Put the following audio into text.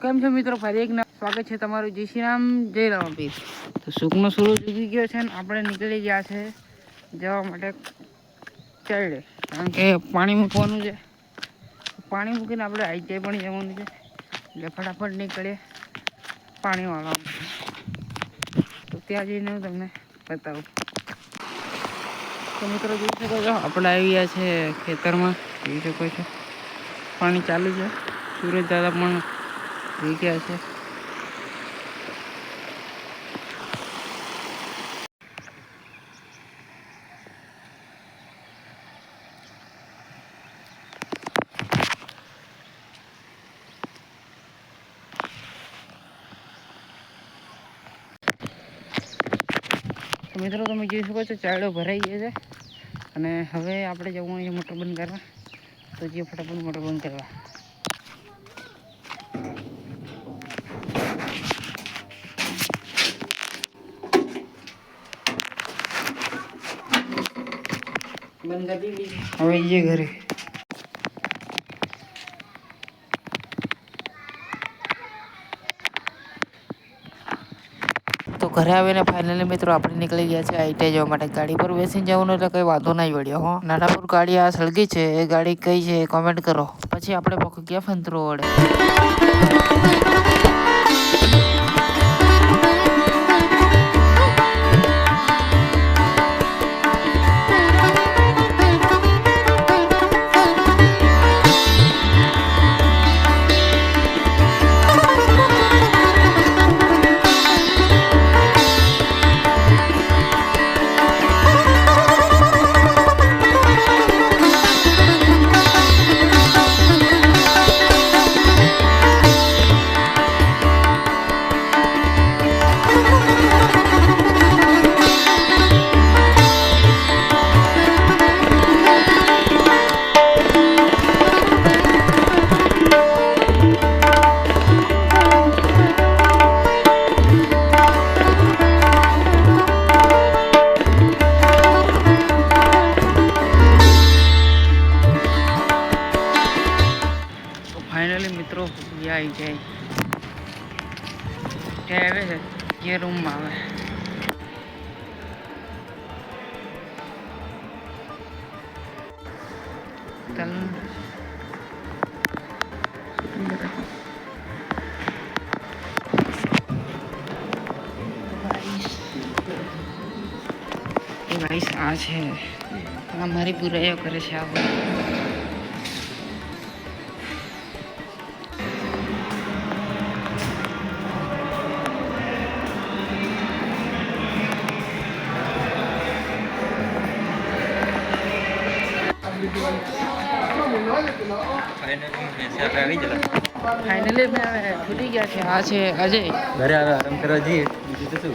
કેમ છો મિત્રો, ફરી એક સ્વાગત છે તમારું જય શ્રી રામ જય રામાપીર। તો સુખનો સૂરજ ઉગી ગયો છે ને આપણે નીકળી ગયા છે જવા માટે ચાલે, કારણ કે પાણી મૂકવાનું છે। પાણી મૂકીને આપણે આઈટીઆઈ પણ જવાનું છે એટલે ફટાફટ નીકળીએ પાણી વાળવા માટે। તો ત્યાં જઈને હું તમને બતાવું। તો મિત્રો જોઈ શકો છો આપણે આવી ગયા છે ખેતરમાં, જોઈ શકો છો પાણી ચાલુ છે। સુરજ દાદા પણ થઈ ગયા છે। તો મિત્રો તમે જોઈ શકો છો ચાયડો ભરાઈ ગયો છે અને હવે આપણે જવાનું છે મોટર બંધ કરવા। તો જે ફટાફટ મોટર બંધ કરવા। બંધ કરી દીધી, હવે જઈએ ઘરે। તો ઘરે આવીને ફાઇનલી મિત્રો આપણે નીકળી ગયા છે આઈટીઆઈ જવા માટે। ગાડી પર બેસીને જવાનું એટલે કંઈ વાંધો નહીં વળ્યો હો। નાનાપુર ગાડી આ સળગી છે, એ ગાડી કઈ છે કોમેન્ટ કરો। પછી આપણે પહોંચી ગયા ફંતરો વડે। ફાઇનલી મિત્રો આવી જાય ત્યાં આવે છે જે રૂમમાં આવે। ગાઈસ આ છે, મારી બુરાઈઓ કરે છે આ બધું। ફાઇનલી મેં છૂટી ગયા છે। આ છે અજય, ઘરે આવે આરામ કરવા જઈએ, બીજું તો શું।